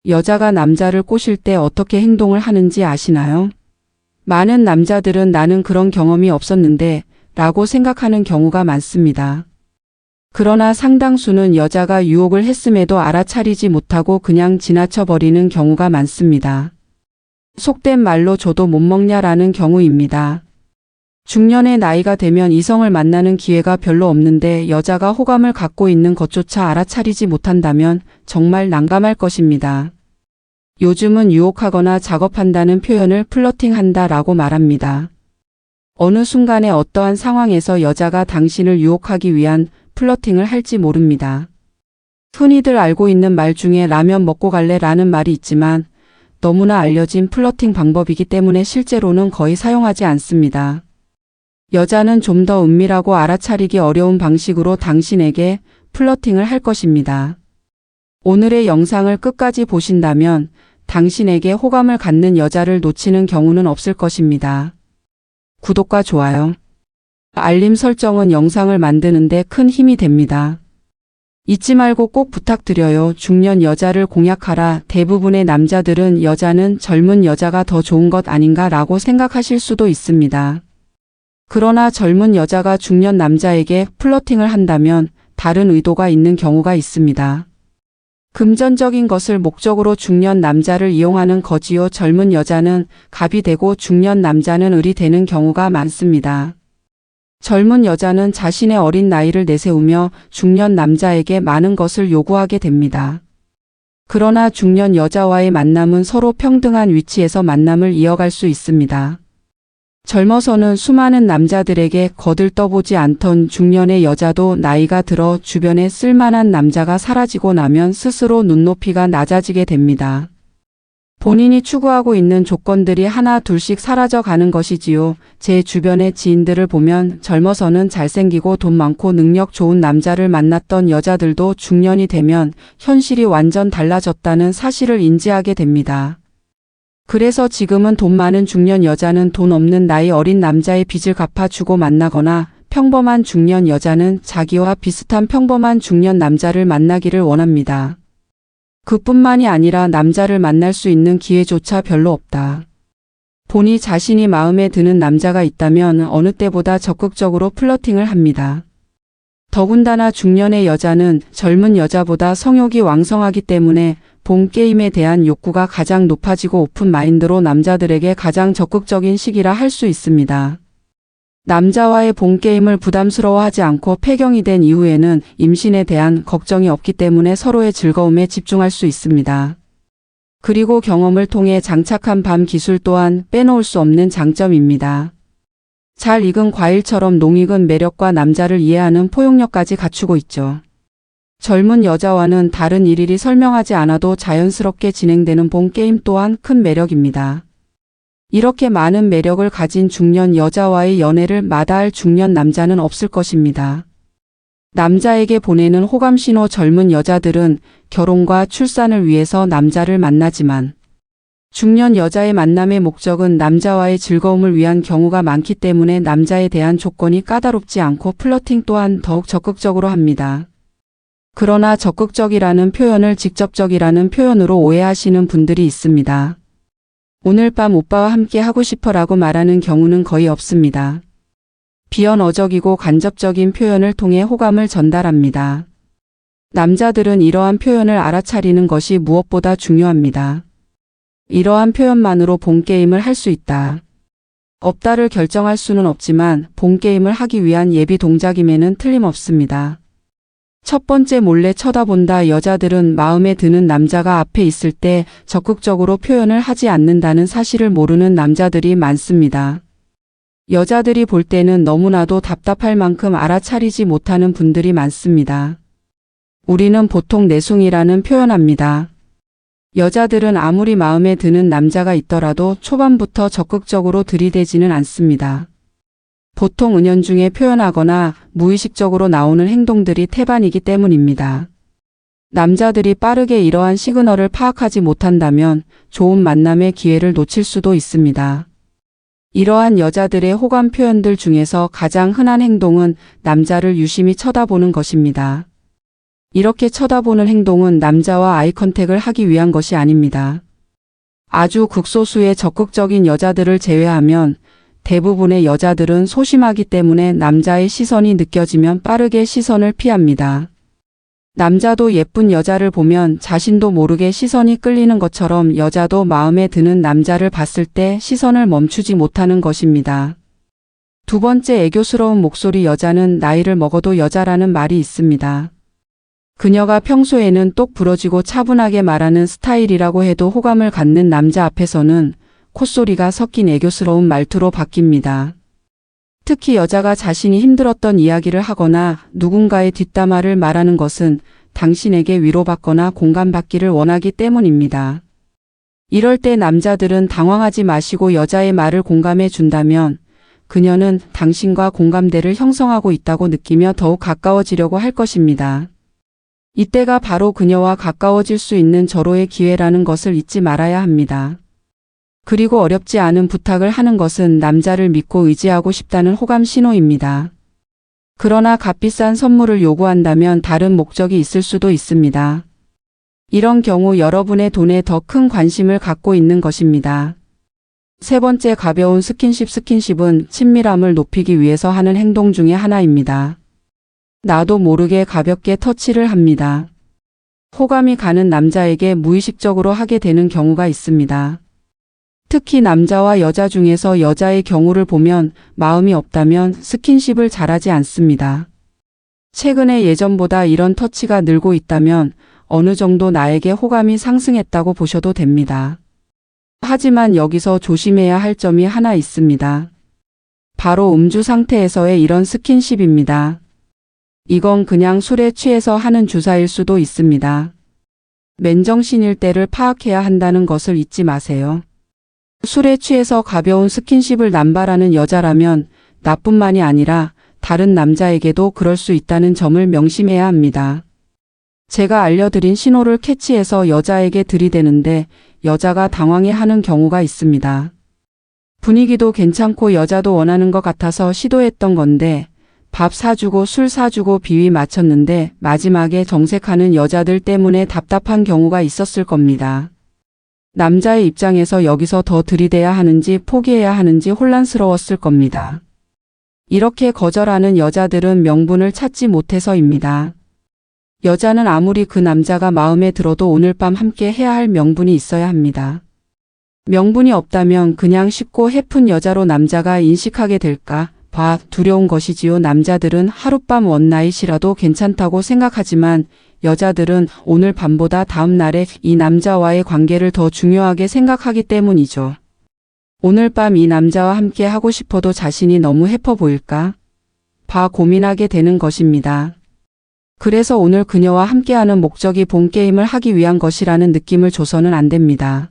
여자가 남자를 꼬실 때 어떻게 행동을 하는지 아시나요? 많은 남자들은 나는 그런 경험이 없었는데 라고 생각하는 경우가 많습니다. 그러나 상당수는 여자가 유혹을 했음에도 알아차리지 못하고 그냥 지나쳐버리는 경우가 많습니다. 속된 말로 줘도 못 먹냐라는 경우입니다. 중년의 나이가 되면 이성을 만나는 기회가 별로 없는데 여자가 호감을 갖고 있는 것조차 알아차리지 못한다면 정말 난감할 것입니다. 요즘은 유혹하거나 작업한다는 표현을 플러팅한다 라고 말합니다. 어느 순간에 어떠한 상황에서 여자가 당신을 유혹하기 위한 플러팅을 할지 모릅니다. 흔히들 알고 있는 말 중에 라면 먹고 갈래 라는 말이 있지만 너무나 알려진 플러팅 방법이기 때문에 실제로는 거의 사용하지 않습니다. 여자는 좀 더 은밀하고 알아차리기 어려운 방식으로 당신에게 플러팅을 할 것입니다. 오늘의 영상을 끝까지 보신다면 당신에게 호감을 갖는 여자를 놓치는 경우는 없을 것입니다. 구독과 좋아요, 알림 설정은 영상을 만드는데 큰 힘이 됩니다. 잊지 말고 꼭 부탁드려요. 중년 여자를 공략하라. 대부분의 남자들은 여자는 젊은 여자가 더 좋은 것 아닌가 라고 생각하실 수도 있습니다. 그러나 젊은 여자가 중년 남자에게 플러팅을 한다면 다른 의도가 있는 경우가 있습니다. 금전적인 것을 목적으로 중년 남자를 이용하는 거지요. 젊은 여자는 갑이 되고 중년 남자는 을이 되는 경우가 많습니다. 젊은 여자는 자신의 어린 나이를 내세우며 중년 남자에게 많은 것을 요구하게 됩니다. 그러나 중년 여자와의 만남은 서로 평등한 위치에서 만남을 이어갈 수 있습니다. 젊어서는 수많은 남자들에게 거들떠보지 않던 중년의 여자도 나이가 들어 주변에 쓸만한 남자가 사라지고 나면 스스로 눈높이가 낮아지게 됩니다. 본인이 추구하고 있는 조건들이 하나 둘씩 사라져 가는 것이지요. 제 주변의 지인들을 보면 젊어서는 잘생기고 돈 많고 능력 좋은 남자를 만났던 여자들도 중년이 되면 현실이 완전 달라졌다는 사실을 인지하게 됩니다. 그래서 지금은 돈 많은 중년 여자는 돈 없는 나이 어린 남자의 빚을 갚아주고 만나거나 평범한 중년 여자는 자기와 비슷한 평범한 중년 남자를 만나기를 원합니다. 그뿐만이 아니라 남자를 만날 수 있는 기회조차 별로 없다. 본이 자신이 마음에 드는 남자가 있다면 어느 때보다 적극적으로 플러팅을 합니다. 더군다나 중년의 여자는 젊은 여자보다 성욕이 왕성하기 때문에 본 게임에 대한 욕구가 가장 높아지고 오픈 마인드로 남자들에게 가장 적극적인 시기라 할 수 있습니다. 남자와의 본 게임을 부담스러워하지 않고 폐경이 된 이후에는 임신에 대한 걱정이 없기 때문에 서로의 즐거움에 집중할 수 있습니다. 그리고 경험을 통해 장착한 밤 기술 또한 빼놓을 수 없는 장점입니다. 잘 익은 과일처럼 농익은 매력과 남자를 이해하는 포용력까지 갖추고 있죠. 젊은 여자와는 다른 일일이 설명하지 않아도 자연스럽게 진행되는 본 게임 또한 큰 매력입니다. 이렇게 많은 매력을 가진 중년 여자와의 연애를 마다할 중년 남자는 없을 것입니다. 남자에게 보내는 호감 신호. 젊은 여자들은 결혼과 출산을 위해서 남자를 만나지만 중년 여자의 만남의 목적은 남자와의 즐거움을 위한 경우가 많기 때문에 남자에 대한 조건이 까다롭지 않고 플러팅 또한 더욱 적극적으로 합니다. 그러나 적극적이라는 표현을 직접적이라는 표현으로 오해하시는 분들이 있습니다. 오늘 밤 오빠와 함께 하고 싶어라고 말하는 경우는 거의 없습니다. 비언어적이고 간접적인 표현을 통해 호감을 전달합니다. 남자들은 이러한 표현을 알아차리는 것이 무엇보다 중요합니다. 이러한 표현만으로 본 게임을 할 수 있다, 없다를 결정할 수는 없지만 본 게임을 하기 위한 예비 동작임에는 틀림없습니다. 첫 번째, 몰래 쳐다본다. 여자들은 마음에 드는 남자가 앞에 있을 때 적극적으로 표현을 하지 않는다는 사실을 모르는 남자들이 많습니다. 여자들이 볼 때는 너무나도 답답할 만큼 알아차리지 못하는 분들이 많습니다. 우리는 보통 내숭이라는 표현합니다. 여자들은 아무리 마음에 드는 남자가 있더라도 초반부터 적극적으로 들이대지는 않습니다. 보통 은연중에 표현하거나 무의식적으로 나오는 행동들이 태반이기 때문입니다. 남자들이 빠르게 이러한 시그널을 파악하지 못한다면 좋은 만남의 기회를 놓칠 수도 있습니다. 이러한 여자들의 호감 표현들 중에서 가장 흔한 행동은 남자를 유심히 쳐다보는 것입니다. 이렇게 쳐다보는 행동은 남자와 아이 컨택을 하기 위한 것이 아닙니다. 아주 극소수의 적극적인 여자들을 제외하면 대부분의 여자들은 소심하기 때문에 남자의 시선이 느껴지면 빠르게 시선을 피합니다. 남자도 예쁜 여자를 보면 자신도 모르게 시선이 끌리는 것처럼 여자도 마음에 드는 남자를 봤을 때 시선을 멈추지 못하는 것입니다. 두 번째, 애교스러운 목소리. 여자는 나이를 먹어도 여자라는 말이 있습니다. 그녀가 평소에는 똑 부러지고 차분하게 말하는 스타일이라고 해도 호감을 갖는 남자 앞에서는 콧소리가 섞인 애교스러운 말투로 바뀝니다. 특히 여자가 자신이 힘들었던 이야기를 하거나 누군가의 뒷담화를 말하는 것은 당신에게 위로받거나 공감받기를 원하기 때문입니다. 이럴 때 남자들은 당황하지 마시고 여자의 말을 공감해 준다면 그녀는 당신과 공감대를 형성하고 있다고 느끼며 더욱 가까워지려고 할 것입니다. 이때가 바로 그녀와 가까워질 수 있는 절호의 기회라는 것을 잊지 말아야 합니다. 그리고 어렵지 않은 부탁을 하는 것은 남자를 믿고 의지하고 싶다는 호감 신호입니다. 그러나 값비싼 선물을 요구한다면 다른 목적이 있을 수도 있습니다. 이런 경우 여러분의 돈에 더 큰 관심을 갖고 있는 것입니다. 세 번째, 가벼운 스킨십. 스킨십은 친밀함을 높이기 위해서 하는 행동 중에 하나입니다. 나도 모르게 가볍게 터치를 합니다. 호감이 가는 남자에게 무의식적으로 하게 되는 경우가 있습니다. 특히 남자와 여자 중에서 여자의 경우를 보면 마음이 없다면 스킨십을 잘하지 않습니다. 최근에 예전보다 이런 터치가 늘고 있다면 어느 정도 나에게 호감이 상승했다고 보셔도 됩니다. 하지만 여기서 조심해야 할 점이 하나 있습니다. 바로 음주 상태에서의 이런 스킨십입니다. 이건 그냥 술에 취해서 하는 주사일 수도 있습니다. 맨정신일 때를 파악해야 한다는 것을 잊지 마세요. 술에 취해서 가벼운 스킨십을 남발하는 여자라면 나뿐만이 아니라 다른 남자에게도 그럴 수 있다는 점을 명심해야 합니다. 제가 알려드린 신호를 캐치해서 여자에게 들이대는데 여자가 당황해하는 경우가 있습니다. 분위기도 괜찮고 여자도 원하는 것 같아서 시도했던 건데 밥 사주고 술 사주고 비위 맞췄는데 마지막에 정색하는 여자들 때문에 답답한 경우가 있었을 겁니다. 남자의 입장에서 여기서 더 들이대야 하는지 포기해야 하는지 혼란스러웠을 겁니다. 이렇게 거절하는 여자들은 명분을 찾지 못해서입니다. 여자는 아무리 그 남자가 마음에 들어도 오늘 밤 함께 해야 할 명분이 있어야 합니다. 명분이 없다면 그냥 쉽고 해픈 여자로 남자가 인식하게 될까 봐 두려운 것이지요. 남자들은 하룻밤 원나잇이라도 괜찮다고 생각하지만 여자들은 오늘 밤보다 다음 날에 이 남자와의 관계를 더 중요하게 생각하기 때문이죠. 오늘 밤 이 남자와 함께 하고 싶어도 자신이 너무 해퍼 보일까 봐 고민하게 되는 것입니다. 그래서 오늘 그녀와 함께하는 목적이 본게임을 하기 위한 것이라는 느낌을 줘서는 안 됩니다.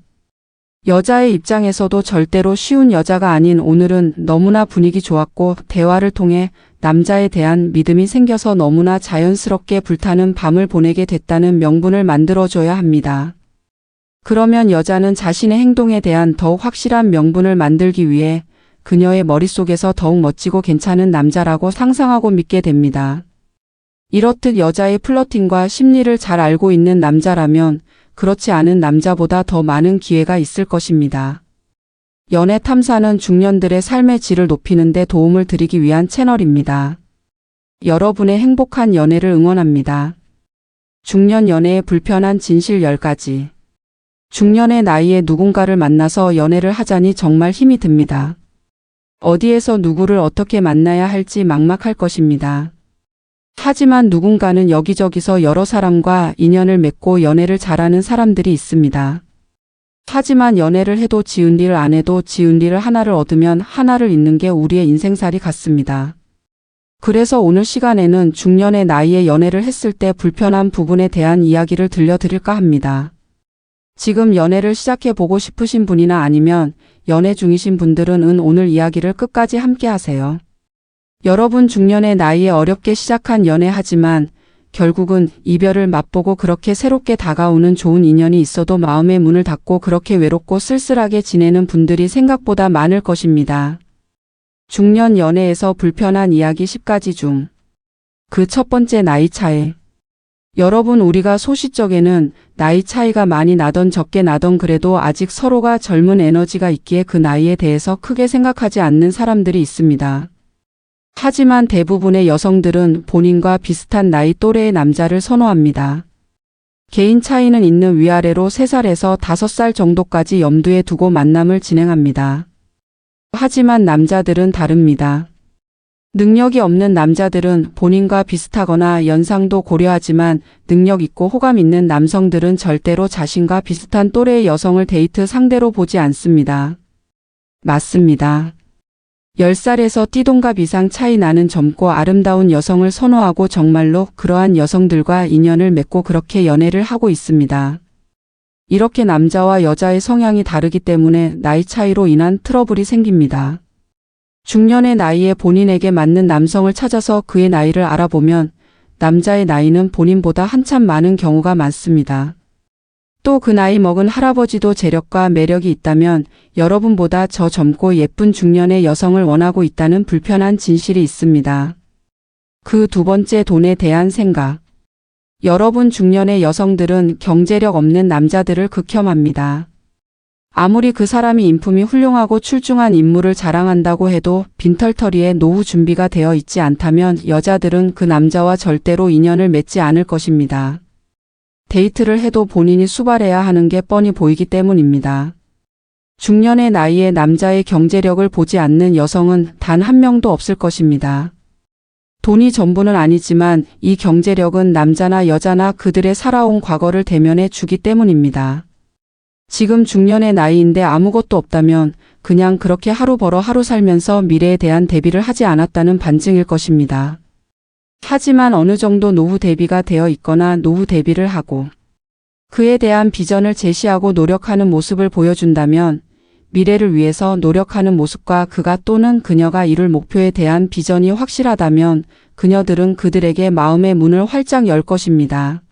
여자의 입장에서도 절대로 쉬운 여자가 아닌 오늘은 너무나 분위기 좋았고 대화를 통해 남자에 대한 믿음이 생겨서 너무나 자연스럽게 불타는 밤을 보내게 됐다는 명분을 만들어줘야 합니다. 그러면 여자는 자신의 행동에 대한 더욱 확실한 명분을 만들기 위해 그녀의 머릿속에서 더욱 멋지고 괜찮은 남자라고 상상하고 믿게 됩니다. 이렇듯 여자의 플러팅과 심리를 잘 알고 있는 남자라면 그렇지 않은 남자보다 더 많은 기회가 있을 것입니다. 연애 탐사는 중년들의 삶의 질을 높이는 데 도움을 드리기 위한 채널입니다. 여러분의 행복한 연애를 응원합니다. 중년 연애의 불편한 진실 10가지. 중년의 나이에 누군가를 만나서 연애를 하자니 정말 힘이 듭니다. 어디에서 누구를 어떻게 만나야 할지 막막할 것입니다. 하지만 누군가는 여기저기서 여러 사람과 인연을 맺고 연애를 잘하는 사람들이 있습니다. 하지만 연애를 해도 지은 일 안 해도 지은 일 하나를 얻으면 하나를 잃는 게 우리의 인생살이 같습니다. 그래서 오늘 시간에는 중년의 나이에 연애를 했을 때 불편한 부분에 대한 이야기를 들려드릴까 합니다. 지금 연애를 시작해보고 싶으신 분이나 아니면 연애 중이신 분들은 오늘 이야기를 끝까지 함께 하세요. 여러분 중년의 나이에 어렵게 시작한 연애하지만 결국은 이별을 맛보고 그렇게 새롭게 다가오는 좋은 인연이 있어도 마음의 문을 닫고 그렇게 외롭고 쓸쓸하게 지내는 분들이 생각보다 많을 것입니다. 중년 연애에서 불편한 이야기 10가지 중 그 첫 번째 나이 차이. 여러분, 우리가 소시적에는 나이 차이가 많이 나던 적게 나던 그래도 아직 서로가 젊은 에너지가 있기에 그 나이에 대해서 크게 생각하지 않는 사람들이 있습니다. 하지만 대부분의 여성들은 본인과 비슷한 나이 또래의 남자를 선호합니다. 개인 차이는 있는 위아래로 3살에서 5살 정도까지 염두에 두고 만남을 진행합니다. 하지만 남자들은 다릅니다. 능력이 없는 남자들은 본인과 비슷하거나 연상도 고려하지만 능력 있고 호감 있는 남성들은 절대로 자신과 비슷한 또래의 여성을 데이트 상대로 보지 않습니다. 맞습니다. 10살에서 띠동갑 이상 차이 나는 젊고 아름다운 여성을 선호하고 정말로 그러한 여성들과 인연을 맺고 그렇게 연애를 하고 있습니다. 이렇게 남자와 여자의 성향이 다르기 때문에 나이 차이로 인한 트러블이 생깁니다. 중년의 나이에 본인에게 맞는 남성을 찾아서 그의 나이를 알아보면 남자의 나이는 본인보다 한참 많은 경우가 많습니다. 또 그 나이 먹은 할아버지도 재력과 매력이 있다면 여러분보다 저 젊고 예쁜 중년의 여성을 원하고 있다는 불편한 진실이 있습니다. 그 2번째, 돈에 대한 생각. 여러분, 중년의 여성들은 경제력 없는 남자들을 극혐합니다. 아무리 그 사람이 인품이 훌륭하고 출중한 인물을 자랑한다고 해도 빈털터리에 노후 준비가 되어 있지 않다면 여자들은 그 남자와 절대로 인연을 맺지 않을 것입니다. 데이트를 해도 본인이 수발해야 하는 게 뻔히 보이기 때문입니다. 중년의 나이에 남자의 경제력을 보지 않는 여성은 단 한 명도 없을 것입니다. 돈이 전부는 아니지만 이 경제력은 남자나 여자나 그들의 살아온 과거를 대면해 주기 때문입니다. 지금 중년의 나이인데 아무것도 없다면 그냥 그렇게 하루 벌어 하루 살면서 미래에 대한 대비를 하지 않았다는 반증일 것입니다. 하지만 어느 정도 노후 대비가 되어 있거나 노후 대비를 하고 그에 대한 비전을 제시하고 노력하는 모습을 보여준다면 미래를 위해서 노력하는 모습과 그가 또는 그녀가 이룰 목표에 대한 비전이 확실하다면 그녀들은 그들에게 마음의 문을 활짝 열 것입니다.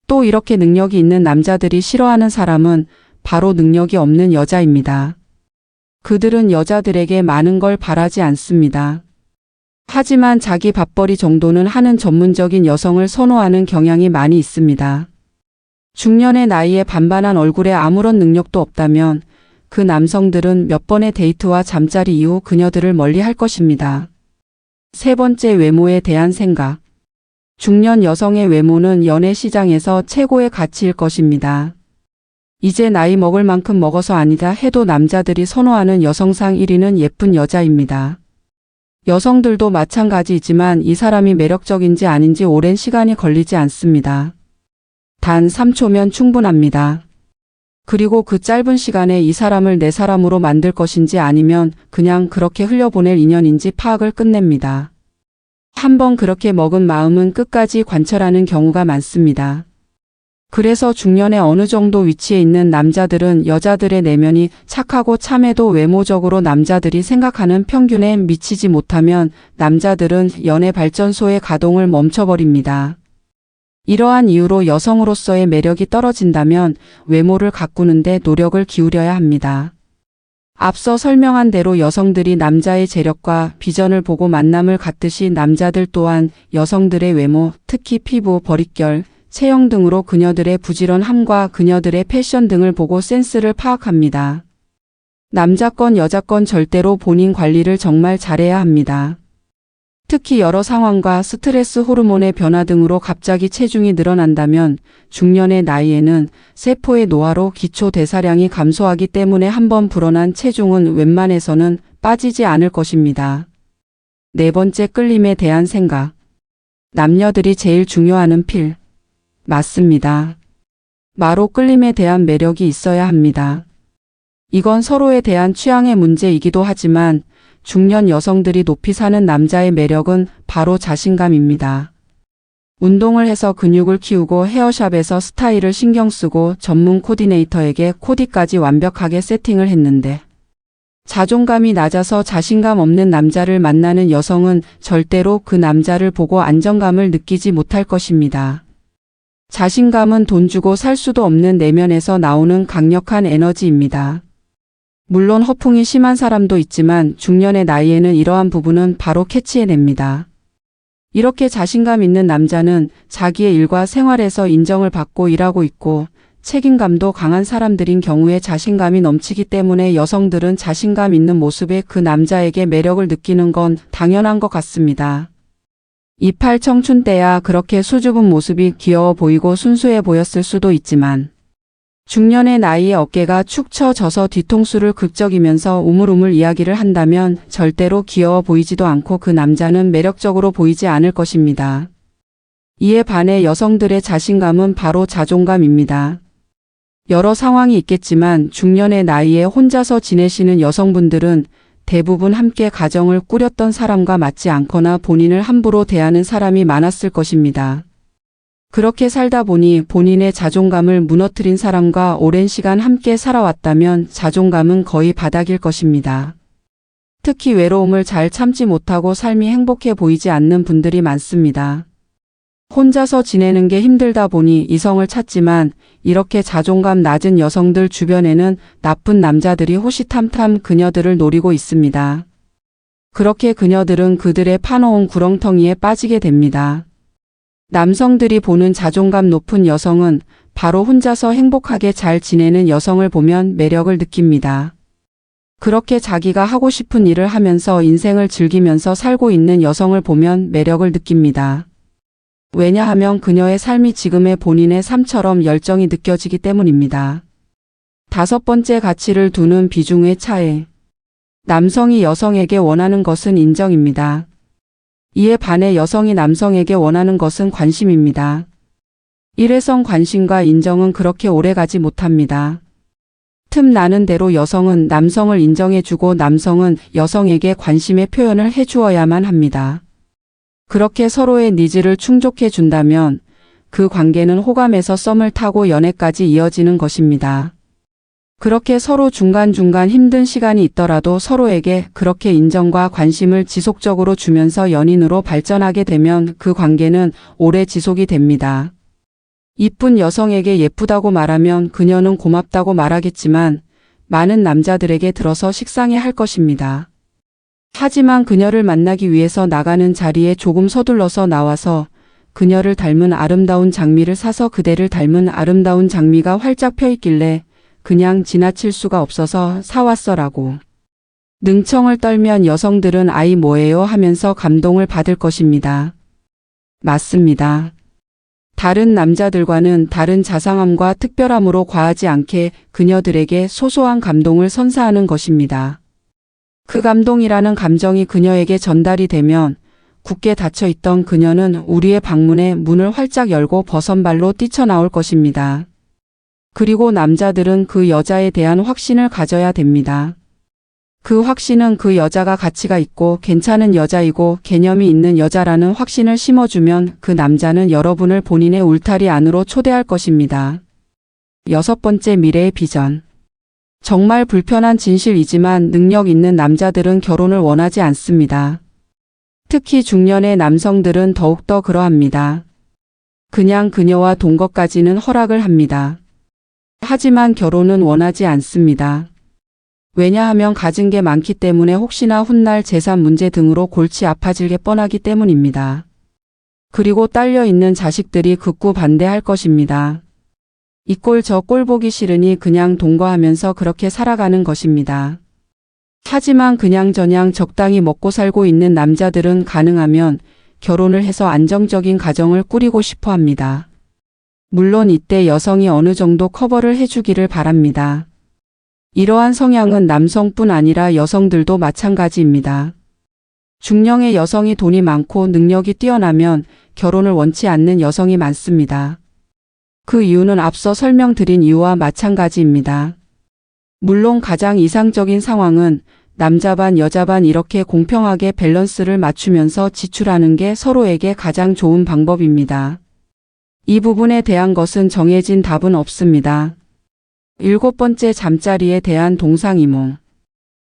또 이렇게 능력이 있는 남자들이 싫어하는 사람은 바로 능력이 없는 여자입니다. 그들은 여자들에게 많은 걸 바라지 않습니다. 하지만 자기 밥벌이 정도는 하는 전문적인 여성을 선호하는 경향이 많이 있습니다. 중년의 나이에 반반한 얼굴에 아무런 능력도 없다면 그 남성들은 몇 번의 데이트와 잠자리 이후 그녀들을 멀리할 것입니다. 3번째, 외모에 대한 생각. 중년 여성의 외모는 연애 시장에서 최고의 가치일 것입니다. 이제 나이 먹을 만큼 먹어서 아니다 해도 남자들이 선호하는 여성상 1위는 예쁜 여자입니다. 여성들도 마찬가지이지만 이 사람이 매력적인지 아닌지 오랜 시간이 걸리지 않습니다. 단 3초면 충분합니다. 그리고 그 짧은 시간에 이 사람을 내 사람으로 만들 것인지 아니면 그냥 그렇게 흘려보낼 인연인지 파악을 끝냅니다. 한번 그렇게 먹은 마음은 끝까지 관철하는 경우가 많습니다. 그래서 중년에 어느 정도 위치에 있는 남자들은 여자들의 내면이 착하고 참해도 외모적으로 남자들이 생각하는 평균에 미치지 못하면 남자들은 연애 발전소의 가동을 멈춰버립니다. 이러한 이유로 여성으로서의 매력이 떨어진다면 외모를 가꾸는데 노력을 기울여야 합니다. 앞서 설명한 대로 여성들이 남자의 재력과 비전을 보고 만남을 갖듯이 남자들 또한 여성들의 외모, 특히 피부, 머릿결, 체형 등으로 그녀들의 부지런함과 그녀들의 패션 등을 보고 센스를 파악합니다. 남자건 여자건 절대로 본인 관리를 정말 잘해야 합니다. 특히 여러 상황과 스트레스 호르몬의 변화 등으로 갑자기 체중이 늘어난다면 중년의 나이에는 세포의 노화로 기초 대사량이 감소하기 때문에 한번 불어난 체중은 웬만해서는 빠지지 않을 것입니다. 4번째, 끌림에 대한 생각. 남녀들이 제일 중요하는 필. 맞습니다. 마로 끌림에 대한 매력이 있어야 합니다. 이건 서로에 대한 취향의 문제이기도 하지만 중년 여성들이 높이 사는 남자의 매력은 바로 자신감입니다. 운동을 해서 근육을 키우고 헤어샵에서 스타일을 신경 쓰고 전문 코디네이터에게 코디까지 완벽하게 세팅을 했는데 자존감이 낮아서 자신감 없는 남자를 만나는 여성은 절대로 그 남자를 보고 안정감을 느끼지 못할 것입니다. 자신감은 돈 주고 살 수도 없는 내면에서 나오는 강력한 에너지입니다. 물론 허풍이 심한 사람도 있지만 중년의 나이에는 이러한 부분은 바로 캐치해냅니다. 이렇게 자신감 있는 남자는 자기의 일과 생활에서 인정을 받고 일하고 있고 책임감도 강한 사람들인 경우에 자신감이 넘치기 때문에 여성들은 자신감 있는 모습에 그 남자에게 매력을 느끼는 건 당연한 것 같습니다. 28 청춘 때야 그렇게 수줍은 모습이 귀여워 보이고 순수해 보였을 수도 있지만 중년의 나이에 어깨가 축 처져서 뒤통수를 긁적이면서 우물우물 이야기를 한다면 절대로 귀여워 보이지도 않고 그 남자는 매력적으로 보이지 않을 것입니다. 이에 반해 여성들의 자신감은 바로 자존감입니다. 여러 상황이 있겠지만 중년의 나이에 혼자서 지내시는 여성분들은 대부분 함께 가정을 꾸렸던 사람과 맞지 않거나 본인을 함부로 대하는 사람이 많았을 것입니다. 그렇게 살다 보니 본인의 자존감을 무너뜨린 사람과 오랜 시간 함께 살아왔다면 자존감은 거의 바닥일 것입니다. 특히 외로움을 잘 참지 못하고 삶이 행복해 보이지 않는 분들이 많습니다. 혼자서 지내는 게 힘들다 보니 이성을 찾지만 이렇게 자존감 낮은 여성들 주변에는 나쁜 남자들이 호시탐탐 그녀들을 노리고 있습니다. 그렇게 그녀들은 그들의 파놓은 구렁텅이에 빠지게 됩니다. 남성들이 보는 자존감 높은 여성은 바로 혼자서 행복하게 잘 지내는 여성을 보면 매력을 느낍니다. 그렇게 자기가 하고 싶은 일을 하면서 인생을 즐기면서 살고 있는 여성을 보면 매력을 느낍니다. 왜냐하면 그녀의 삶이 지금의 본인의 삶처럼 열정이 느껴지기 때문입니다. 5번째, 가치를 두는 비중의 차이. 남성이 여성에게 원하는 것은 인정입니다. 이에 반해 여성이 남성에게 원하는 것은 관심입니다. 일회성 관심과 인정은 그렇게 오래가지 못합니다. 틈나는 대로 여성은 남성을 인정해주고 남성은 여성에게 관심의 표현을 해주어야만 합니다. 그렇게 서로의 니즈를 충족해 준다면 그 관계는 호감에서 썸을 타고 연애까지 이어지는 것입니다. 그렇게 서로 중간중간 힘든 시간이 있더라도 서로에게 그렇게 인정과 관심을 지속적으로 주면서 연인으로 발전하게 되면 그 관계는 오래 지속이 됩니다. 이쁜 여성에게 예쁘다고 말하면 그녀는 고맙다고 말하겠지만 많은 남자들에게 들어서 식상해 할 것입니다. 하지만 그녀를 만나기 위해서 나가는 자리에 조금 서둘러서 나와서 그녀를 닮은 아름다운 장미를 사서 그대를 닮은 아름다운 장미가 활짝 펴 있길래 그냥 지나칠 수가 없어서 사왔어라고 능청을 떨면 여성들은 아이 뭐예요 하면서 감동을 받을 것입니다. 맞습니다. 다른 남자들과는 다른 자상함과 특별함으로 과하지 않게 그녀들에게 소소한 감동을 선사하는 것입니다. 그 감동이라는 감정이 그녀에게 전달이 되면 굳게 닫혀있던 그녀는 우리의 방문에 문을 활짝 열고 버선발로 뛰쳐나올 것입니다. 그리고 남자들은 그 여자에 대한 확신을 가져야 됩니다. 그 확신은 그 여자가 가치가 있고 괜찮은 여자이고 개념이 있는 여자라는 확신을 심어주면 그 남자는 여러분을 본인의 울타리 안으로 초대할 것입니다. 6번째, 미래의 비전. 정말 불편한 진실이지만 능력 있는 남자들은 결혼을 원하지 않습니다. 특히 중년의 남성들은 더욱더 그러합니다. 그냥 그녀와 돈 것까지는 허락을 합니다. 하지만 결혼은 원하지 않습니다. 왜냐하면 가진 게 많기 때문에 혹시나 훗날 재산 문제 등으로 골치 아파질 게 뻔하기 때문입니다. 그리고 딸려있는 자식들이 극구 반대할 것입니다. 이 꼴 저 꼴 보기 싫으니 그냥 동거하면서 그렇게 살아가는 것입니다. 하지만 그냥저냥 적당히 먹고 살고 있는 남자들은 가능하면 결혼을 해서 안정적인 가정을 꾸리고 싶어 합니다. 물론 이때 여성이 어느 정도 커버를 해주기를 바랍니다. 이러한 성향은 남성뿐 아니라 여성들도 마찬가지입니다. 중년의 여성이 돈이 많고 능력이 뛰어나면 결혼을 원치 않는 여성이 많습니다. 그 이유는 앞서 설명드린 이유와 마찬가지입니다. 물론 가장 이상적인 상황은 남자 반 여자 반 이렇게 공평하게 밸런스를 맞추면서 지출하는 게 서로에게 가장 좋은 방법입니다. 이 부분에 대한 것은 정해진 답은 없습니다. 7번째, 잠자리에 대한 동상이몽.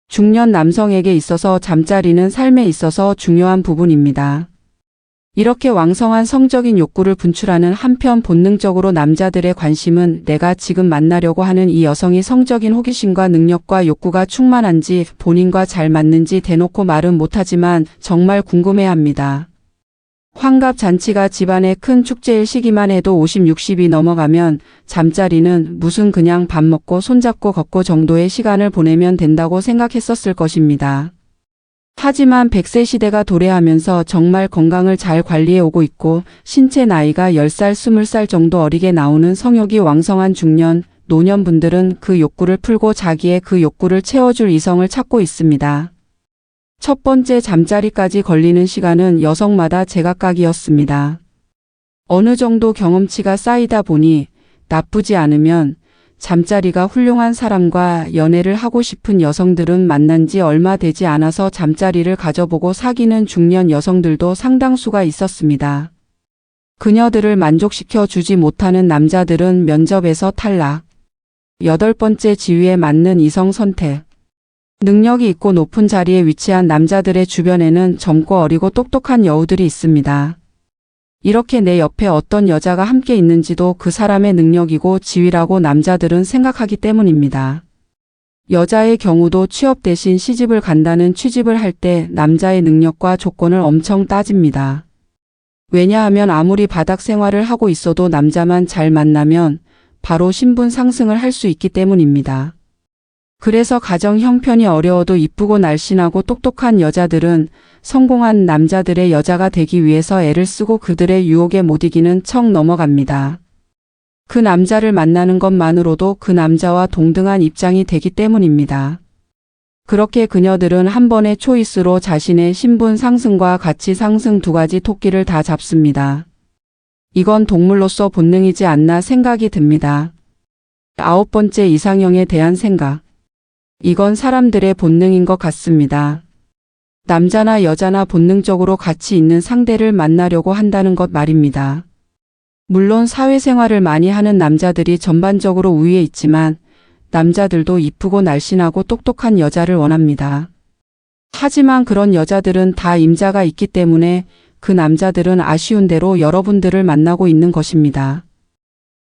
중년 남성에게 있어서 잠자리는 삶에 있어서 중요한 부분입니다. 이렇게 왕성한 성적인 욕구를 분출하는 한편 본능적으로 남자들의 관심은 내가 지금 만나려고 하는 이 여성이 성적인 호기심과 능력과 욕구가 충만한지 본인과 잘 맞는지 대놓고 말은 못하지만 정말 궁금해합니다. 환갑 잔치가 집안의 큰 축제일 시기만 해도 50, 60이 넘어가면 잠자리는 무슨 그냥 밥 먹고 손잡고 걷고 정도의 시간을 보내면 된다고 생각했었을 것입니다. 하지만 100세 시대가 도래하면서 정말 건강을 잘 관리해 오고 있고 신체 나이가 10살, 20살 정도 어리게 나오는 성욕이 왕성한 중년, 노년분들은 그 욕구를 풀고 자기의 그 욕구를 채워줄 이성을 찾고 있습니다. 첫 번째 잠자리까지 걸리는 시간은 여성마다 제각각이었습니다. 어느 정도 경험치가 쌓이다 보니 나쁘지 않으면 잠자리가 훌륭한 사람과 연애를 하고 싶은 여성들은 만난 지 얼마 되지 않아서 잠자리를 가져보고 사귀는 중년 여성들도 상당수가 있었습니다. 그녀들을 만족시켜 주지 못하는 남자들은 면접에서 탈락. 8번째 지위에 맞는 이성 선택. 능력이 있고 높은 자리에 위치한 남자들의 주변에는 젊고 어리고 똑똑한 여우들이 있습니다. 이렇게 내 옆에 어떤 여자가 함께 있는지도 그 사람의 능력이고 지위라고 남자들은 생각하기 때문입니다. 여자의 경우도 취업 대신 시집을 간다는 취직을 할 때 남자의 능력과 조건을 엄청 따집니다. 왜냐하면 아무리 바닥 생활을 하고 있어도 남자만 잘 만나면 바로 신분 상승을 할 수 있기 때문입니다. 그래서 가정 형편이 어려워도 이쁘고 날씬하고 똑똑한 여자들은 성공한 남자들의 여자가 되기 위해서 애를 쓰고 그들의 유혹에 못 이기는 척 넘어갑니다. 그 남자를 만나는 것만으로도 그 남자와 동등한 입장이 되기 때문입니다. 그렇게 그녀들은 한 번의 초이스로 자신의 신분 상승과 가치 상승 두 가지 토끼를 다 잡습니다. 이건 동물로서 본능이지 않나 생각이 듭니다. 9번째 이상형에 대한 생각. 이건 사람들의 본능인 것 같습니다. 남자나 여자나 본능적으로 가치 있는 상대를 만나려고 한다는 것 말입니다. 물론 사회생활을 많이 하는 남자들이 전반적으로 우위에 있지만 남자들도 이쁘고 날씬하고 똑똑한 여자를 원합니다. 하지만 그런 여자들은 다 임자가 있기 때문에 그 남자들은 아쉬운 대로 여러분들을 만나고 있는 것입니다.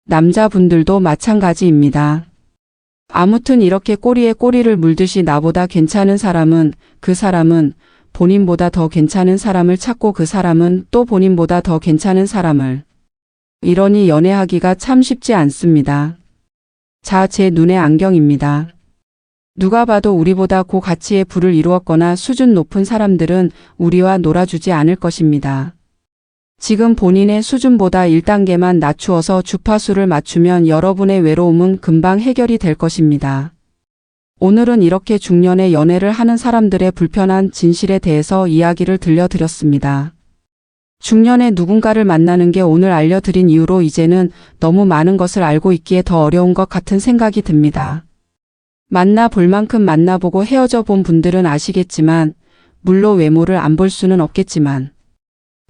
남자분들도 마찬가지입니다. 아무튼 이렇게 꼬리에 꼬리를 물듯이 나보다 괜찮은 사람은 그 사람은 본인보다 더 괜찮은 사람을 찾고 그 사람은 또 본인보다 더 괜찮은 사람을. 이러니 연애하기가 참 쉽지 않습니다. 자, 제 눈의 안경입니다. 누가 봐도 우리보다 고가치의 부를 이루었거나 수준 높은 사람들은 우리와 놀아주지 않을 것입니다. 지금 본인의 수준보다 1단계만 낮추어서 주파수를 맞추면 여러분의 외로움은 금방 해결이 될 것입니다. 오늘은 이렇게 중년에 연애를 하는 사람들의 불편한 진실에 대해서 이야기를 들려드렸습니다. 중년에 누군가를 만나는 게 오늘 알려드린 이유로 이제는 너무 많은 것을 알고 있기에 더 어려운 것 같은 생각이 듭니다. 만나볼 만큼 만나보고 헤어져 본 분들은 아시겠지만 물론 외모를 안 볼 수는 없겠지만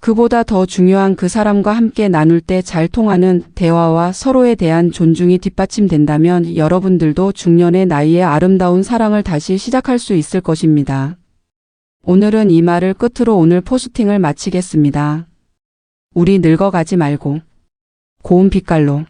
그보다 더 중요한 그 사람과 함께 나눌 때 잘 통하는 대화와 서로에 대한 존중이 뒷받침된다면 여러분들도 중년의 나이에 아름다운 사랑을 다시 시작할 수 있을 것입니다. 오늘은 이 말을 끝으로 오늘 포스팅을 마치겠습니다. 우리 늙어가지 말고 고운 빛깔로